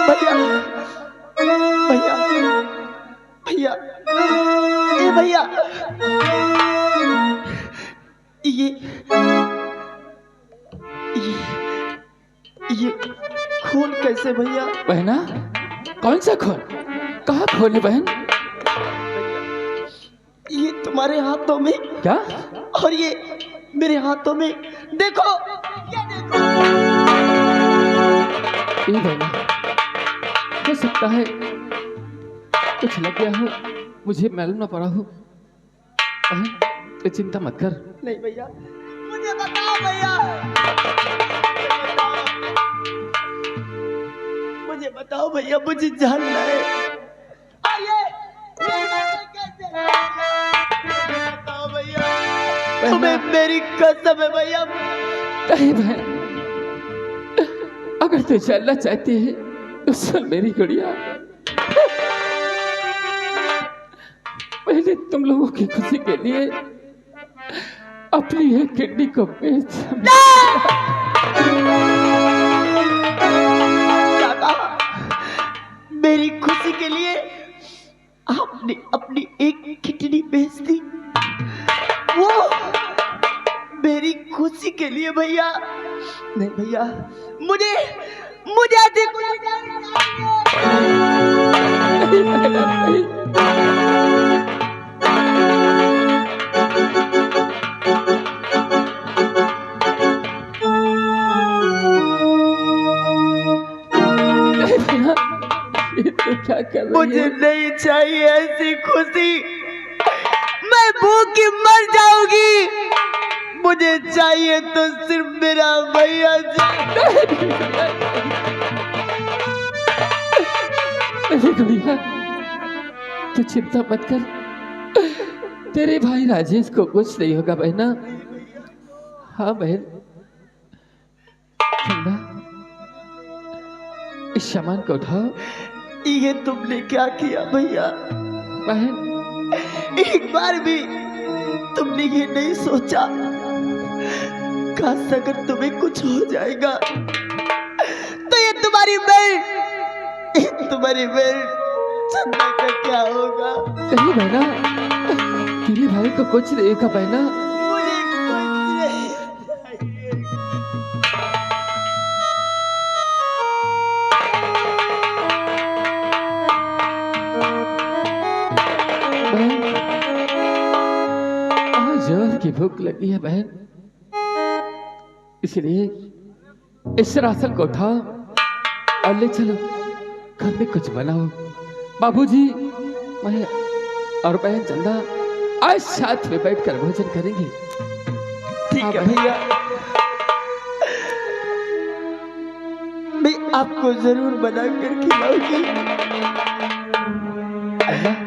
भैया, भैया, भैया, ए भैया, ये ये ये खून कैसे भैया? बहना, कौन सा खून? कहाँ खून है बहन? ये तुम्हारे हाथों में क्या? और ये मेरे हाथों में। देखो, ये देखो। ये बहना, हो सकता है कुछ लग गया हो, मुझे मालूम ना पड़ा हो। बहन, तो चिंता मत कर। नहीं भैया, मुझे बताओ भैया, मुझे बताओ भैया, मुझे जानना है। और ये कैसे? मुझे बताओ भैया, तुम्हें मेरी कसम है भैया। नहीं बहन, अगर तू जानना चाहती है तो सुन मेरी गुड़िया। पहले तुम लोगों की खुशी के लिए अपनी एक किडनी को बेच। मेरी खुशी के लिए आपने अपनी एक किडनी बेच दी, वो मेरी खुशी के लिए भैया? नहीं भैया, मुझे मुझे ऐसी खुशी नहीं। तो क्या कर रही मुझे है? नहीं चाहिए ऐसी खुशी, मैं भूखी मर जाऊंगी। मुझे चाहिए तो सिर्फ मेरा भैया। गुड़िया, तू चिंता मत कर, तेरे भाई राजेश को कुछ नहीं होगा बहना। हाँ बहन, चंदा, इस सामान को उठाओ। ये तुमने क्या किया भैया? बहन, एक बार भी तुमने ये नहीं सोचा काश अगर तुम्हें कुछ हो जाएगा तो ये तुम्हारी बहन चंदा का क्या होगा? नहीं बहना, तेरे भाई को कुछ नहीं होगा बहना। मुझे कुछ नहीं चाहिए। बहन, आज जोर की भूख लगी है बहन, इसलिए इस राशन को उठाओ और ले चलो, घर में कुछ बनाओ। बाबूजी, मैं और बहन चंदा आज साथ में बैठकर भोजन करेंगे। ठीक है भैया, मैं आपको जरूर बनाकर खिलाऊंगी,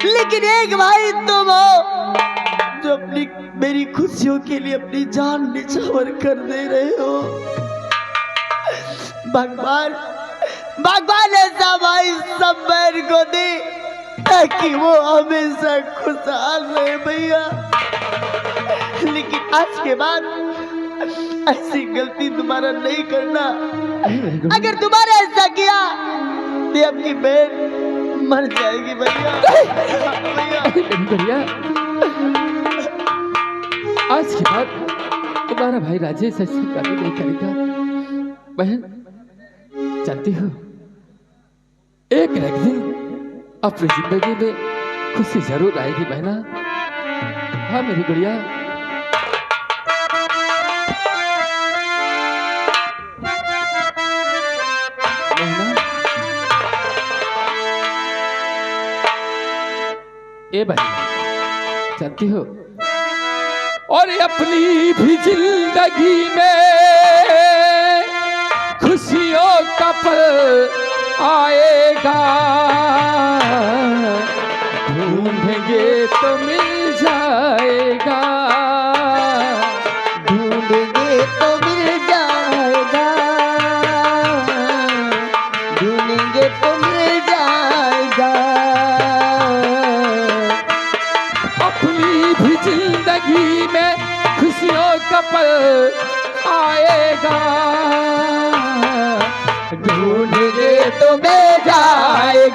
लेकिन एक भाई तुम हो जो अपनी मेरी खुशियों के लिए अपनी जान निछावर कर दे रहे हो। भगवान ऐसा भाई सब बहन को दे ताकि वो हमेशा खुशहाल रहे भैया। लेकिन आज के बाद ऐसी गलती दोबारा नहीं करना। अगर दोबारा ऐसा किया तो अपनी बहन मर जाएगी भैया। भैया, आज के बाद तुम्हारा भाई राजेश ऐसी कभी नहीं करेगा। बहन, जानती हो, एक न एक दिन अपनी जिंदगी में खुशी जरूर आएगी बहना। हाँ मेरी गुड़िया। बहना, ए बहना, जानती हो, और अपनी भी जिंदगी में खुशियों का पल आएगा, ढूंढेंगे तो मिल जाएगा, ढूंढेंगे तो मिल जाएगा, ढूंढेंगे तो मिल जाएगा। अपनी भी जिंदगी में खुशियों का पल आएगा, ढूंढेंगे तो मिल जाएगा।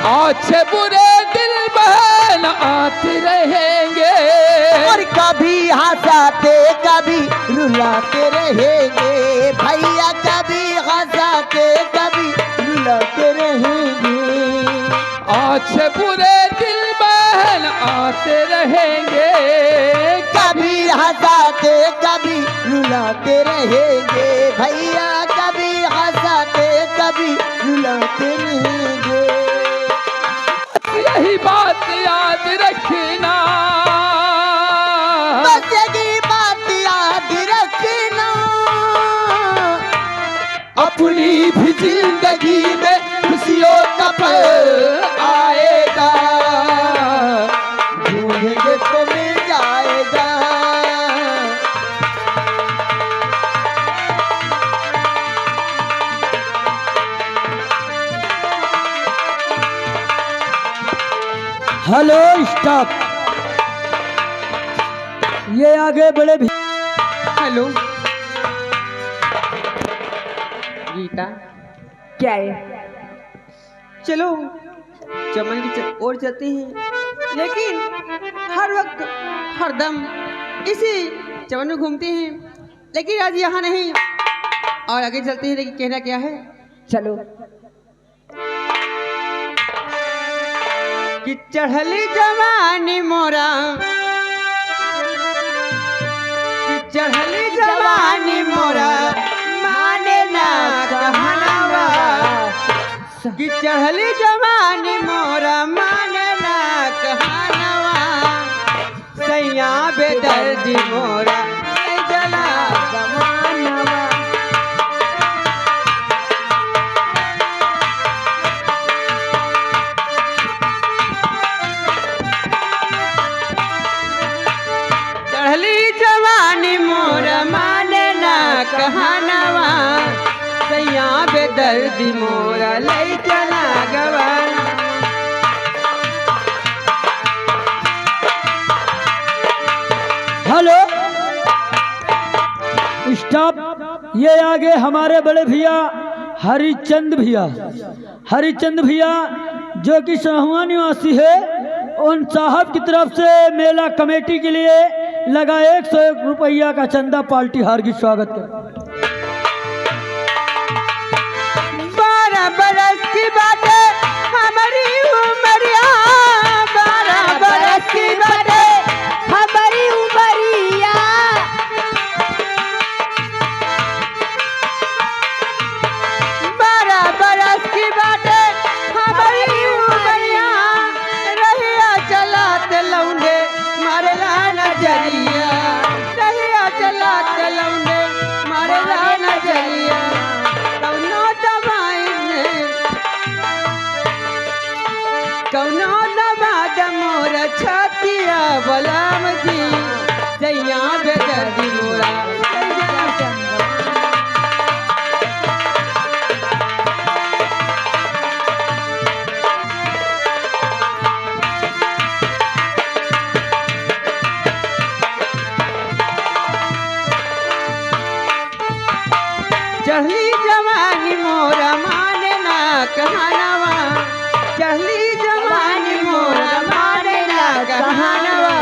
अच्छे बुरे दिल बहन आते रहेंगे, और कभी हंसाते कभी रुलाते रहेंगे भैया, कभी हंसाते कभी रुलाते रहेंगे। अच्छे बुरे दिल बहन आते रहेंगे, कभी हंसाते कभी रुलाते रहेंगे भैया, कभी हंसाते कभी रुलाते रहेंगे। यही बात याद रखना, बस यही बात याद रखना, अपनी भी जिंदगी में खुशियों का पल आएगा, ढूंढेंगे तो मिल जाएगा। हेलो स्टॉप, ये आगे बड़े भी। हेलो गीता, क्या है? चलो चमन की ओर चलते हैं, लेकिन हर वक्त हरदम इसी चमन में घूमते हैं, लेकिन आज यहाँ नहीं और आगे चलते हैं। लेकिन कहना क्या है, चलो। कि चढ़ली जवानी मोरा, कि चढ़ली जवानी मोरा माने ना कहनवा, कि चढ़ली जवानी मोरा माने ना कहनवा, सैया बेदर्दी मोरा ए जला जवानवा। चढ़ली जवानी मोरा माने ना कहनवा, सैया बेदर्दी मोरा ले चला गवन। हेलो स्टॉप, ये आगे हमारे बड़े भैया हरिचंद भैया, हरिचंद भैया जो कि सहुआ निवासी है, उन साहब की तरफ से मेला कमेटी के लिए लगा 101 रुपया का चंदा पार्टी हार की स्वागत कर। 12 बरस की बातें हमारी उमरिया, 12 बरस की बातें हमारी उमरिया, 12 बरस की बातें हमारी उमरिया, रहिया चलाते लौंडे मारे ला नजरिया, रहिया चलाते लौंडे मारे ला नजरिया, कौनो दबा मोर छतिया बलम जी, सैया बेदर्दी मोरा चढ़ली जवानी मोरा माने ना कहनवा, चढ़ली जवानी मोरा माने ना कहनवा,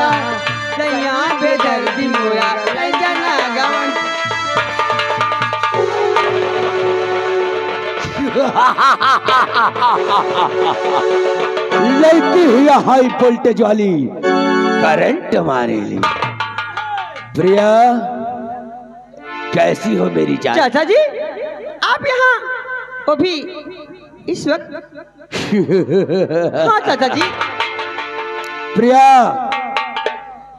सैया बेदर्दी मोरा ले जना गवन। लड़की हुई हाई वोल्टेज वाली करंट मारे ली। प्रिया कैसी हो मेरी जान? चाचा जी आप यहाँ वो भी इस वक्त? हाँ चाचा जी। प्रिया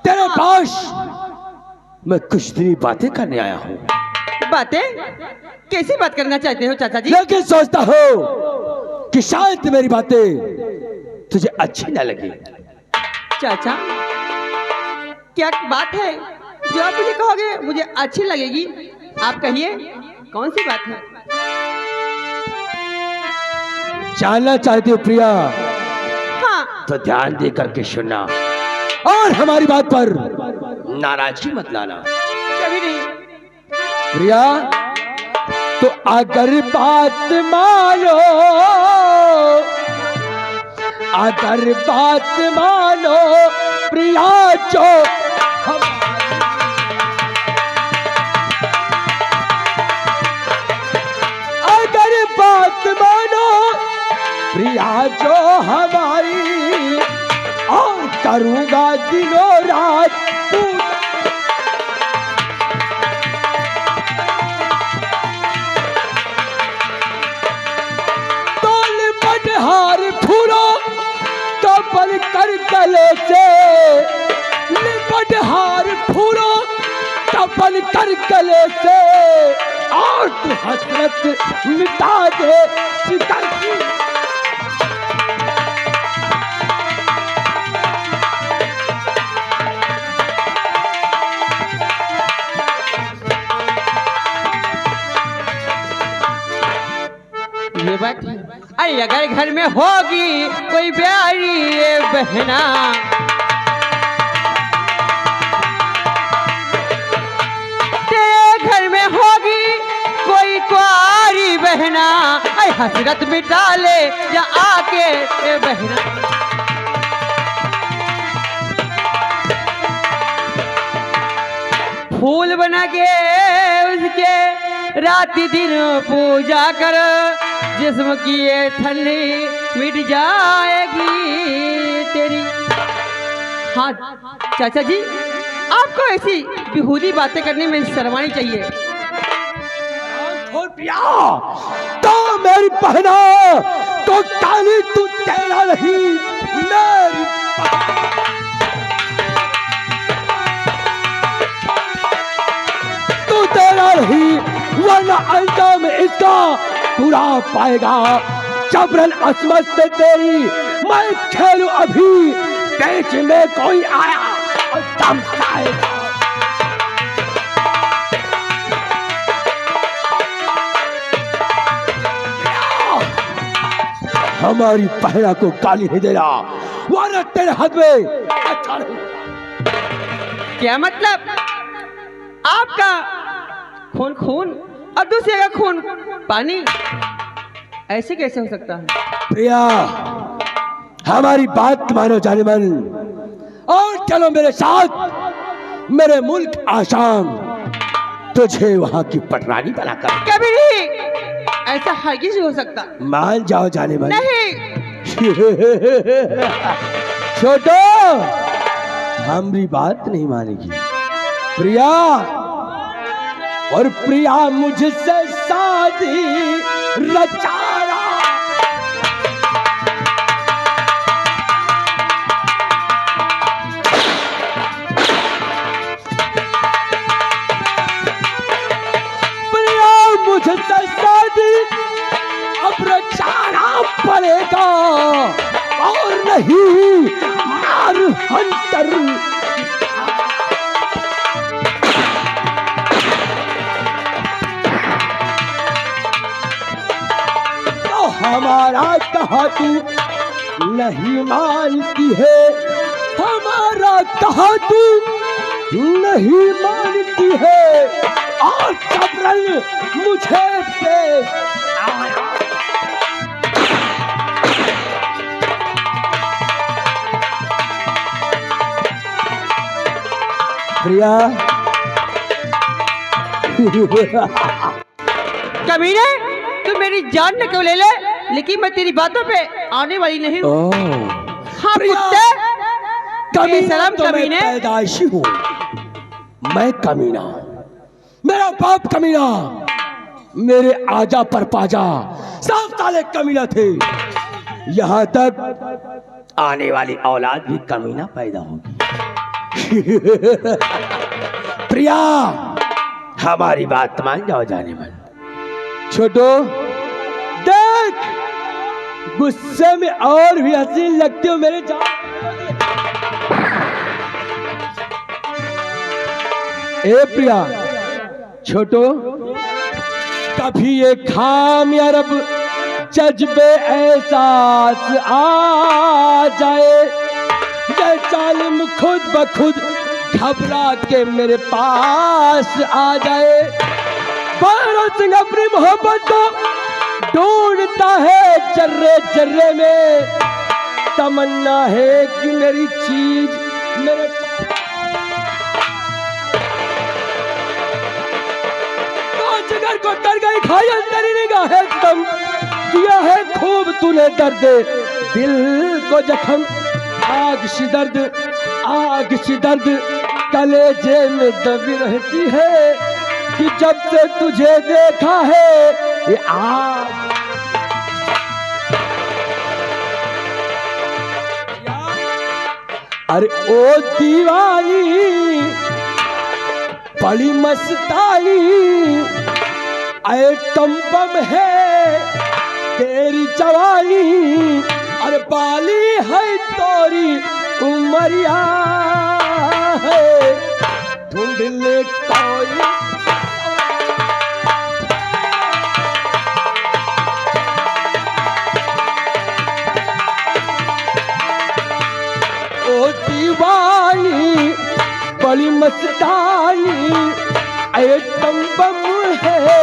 तेरे पास मैं कुछ दिनी बातें करने आया हूँ। बातें? कैसी बात करना चाहते हो चाचा जी? लेकिन सोचता हो कि शायद मेरी बातें तुझे अच्छी न लगे। चाचा क्या बात है जो आप मुझे कहोगे मुझे अच्छी लगेगी? आप कहिए कौन सी बात है? जानना चाहती हो प्रिया? हाँ तो ध्यान दे करके सुनना और हमारी बात पर नाराजगी मत लाना। कभी नहीं। प्रिया तो अगर बात मानो अगर बात मानो प्रिया जो अगर बात मानो प्रिया जो हमारी, और करूँगा दिनों रात पूजा। तोल बटहार फूलो कपल कर गले से, बटहार फूलो कपल कर गले से, और तू हसरत मिटा दे सितर की। ये बात है। अरे अगर घर में होगी कोई प्यारी ये बहना, तेरे घर में होगी कोई कुआरी बहना, अरे हसरत मिटा ले या आके ये बहना। फूल बना के उसके रात दिन पूजा कर, जिस्म की ये ठंडी मिट जाएगी तेरी। हाँ चाचा जी, आपको ऐसी बेहूदी बातें करने में शर्म आनी चाहिए। तो मेरी बहना तो काली, तू तेरा नहीं मेरी तू तेरा नहीं, वरना अंजाम इसका बुरा पाएगा। जबरन असमत से तेरी मैं खेलूं अभी, बीच में कोई आया और दम जाएगा। हमारी पहला को गाली नहीं देना, वरना तेरे हाथ में अच्छा नहीं। क्या मतलब? आपका खून खून और दूसरे का खून पानी, ऐसे कैसे हो सकता है? प्रिया, हमारी बात मानो जाने मन, और चलो मेरे साथ मेरे मुल्क आसाम, तुझे वहां की पटरानी बनाकर। कभी नहीं, ऐसा हरगिज़ नहीं हो सकता। मान जाओ जाने मन। नहीं। छोटो, हमारी बात नहीं मानेगी प्रिया, और प्रिया मुझसे शादी रचाया। प्रिया मुझसे शादी अब रचाना पड़ेगा, और नहीं मार हंटर। हमारा कहा तू नहीं मानती है, हमारा कहा तू नहीं मानती है, और जबरन मुझे पेश आया। प्रिया कमीने, तू मेरी जान न क्यों ले ले, लेकिन मैं तेरी बातों पे आने वाली नहीं हूँ। हाँ कुत्ते, कमीना तो मैं कमीने। पैदाइशी हूँ, मैं कमीना, मेरा बाप कमीना, मेरे आजा पर पाजा सब साले कमीना थे। यहाँ तक आने वाली औलाद भी कमीना पैदा होगी। प्रिया, हमारी बात मान जाओ जाने मन। छोटो देख, गुस्से में और भी हसीन लगती हो मेरे जान। ए प्रिया, छोटो, कभी ये खाम या रब जज्बे एहसास आ जाए, ये जालिम खुद ब खुद घबरा के मेरे पास आ जाए। भैरव सिंह अपनी मोहब्बत को ढूंढता है जर्रे जर्रे में, तमन्ना है कि मेरी चीज मेरे जिगर को कर गई घायल तेरी निगाहें दम दिया है खूब तूने दर्द दिल को जख्म आग सी दर्द कलेजे में दबी रहती है कि जब से तुझे देखा है ये आग अरे ओ दीवानी बड़ी मस्तानी आइटम बम है तेरी जवानी अरे बाली है तोरी उमरिया है ढूंढ ले कोई ओ दीवानी बड़ी मस्तानी आइटम बम है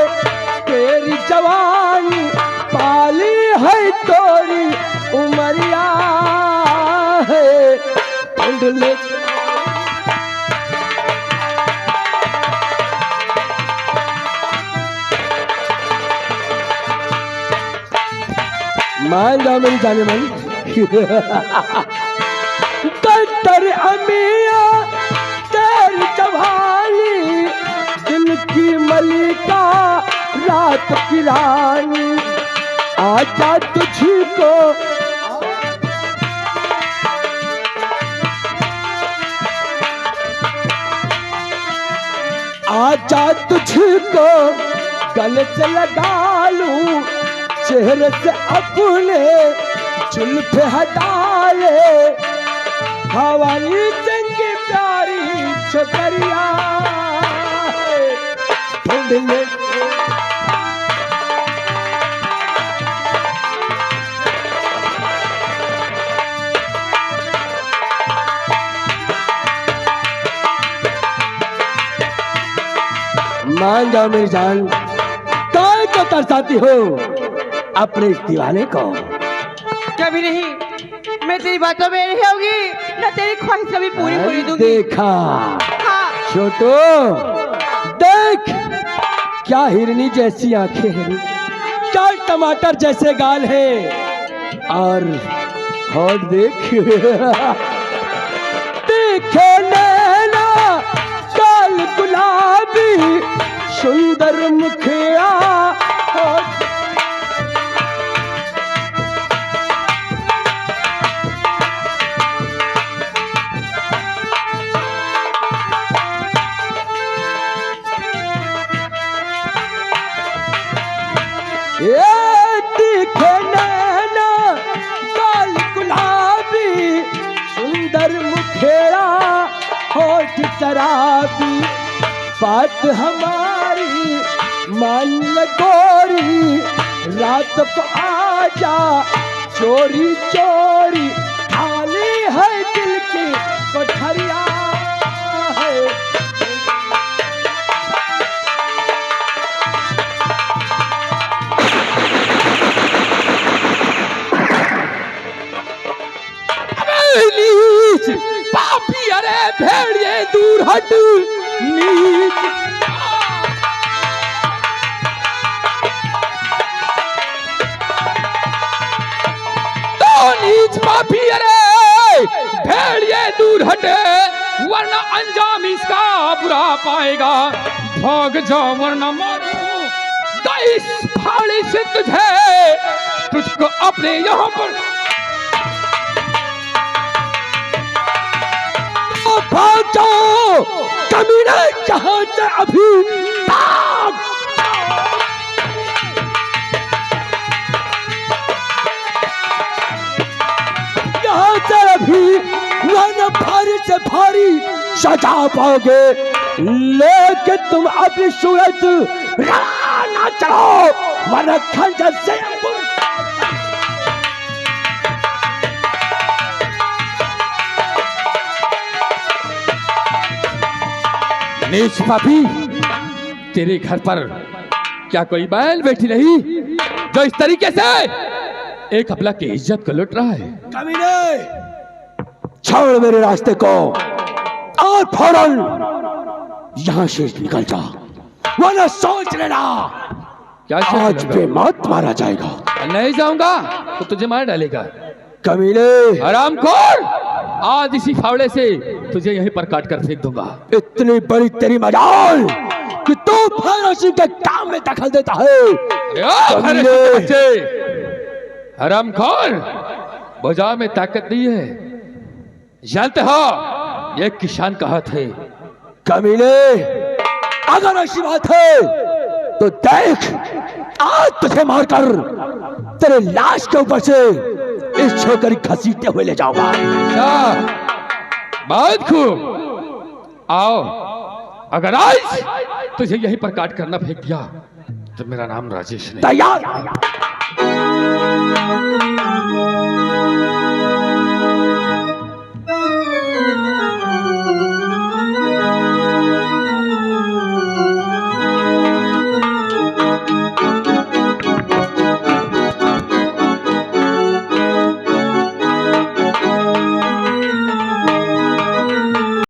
तेरी जवानी पाली है तोरी उमरिया है ढूंढ ले मान जाओ मेरी जाने मन तर अमिया तेरी जवानी दिन की मलिका रात की रानी आजा तुझको आजा तुझको गले से लगा लूं चेहरे से अपने जुल्फ हटा ले हवानी चंगी प्यारी छोकरिया ढूंढ ले मान जाओ मेरी जान काय को तरसाती हो अपने इस दीवाने को कभी नहीं मैं तेरी बातों में नहीं होगी ना तेरी ख्वाहिश कभी पूरी पूरी दूंगी देखा हाँ छोटो देख क्या हिरनी जैसी आंखें हैं क्या टमाटर जैसे गाल है और होठ देख देखे नैना काल गुलाबी सुंदर मुखिया दिखे नैना काल गुलाबी सुंदर मुखेड़ा होठ शराबी बात हमारी मान ले गोरी रात को आजा चोरी चोरी खाली है दिल की कोठरिया है नीच पापी अरे भेड़िए दूर हट नीच तो नीच पापी अरे भेड़िए दूर हटे वरना अंजाम इसका बुरा पाएगा भाग जा वरना मारू इस फाड़ी से तुझको अपने यहाँ पर भाग जाओ कमीने जहां से अभी भाग यहाँ से अभी वरना भारी से भारी सजा पाओगे लेकिन तुम अपनी सूरत ना चढ़ो वरना खंजर से नीच पापी तेरे घर पर क्या कोई बैल बैठी रही जो इस तरीके से एक अपना की इज्जत को लुट रहा है। कमीने, छोड़ मेरे रास्ते को और फौरन यहाँ से निकल जा, वरना सोच लेना क्या आज सोच पे मत मारा जाएगा। नहीं जाऊंगा तो तुझे मार डालेगा। कमीने, हरामखोर, आज इसी फावड़े से तुझे यहीं पर काट कर फेंक दूंगा। इतनी बड़ी तेरी मजाल कि तू फारसी के काम में दखल देता है। हरामखोर, भुजाओं में ताकत नहीं है, जानते हो ये किसान का हाथ है। कमीने, अगर ऐसी बात है तो देख, आज तुझे मारकर तेरे लाश के ऊपर से इस छोकरी घसीटते हुए ले जाऊंगा। बहुत खूब, आओ। अगर आज तुझे यहीं पर काट करना फेंक दिया तो मेरा नाम राजेश नहीं। तैयार।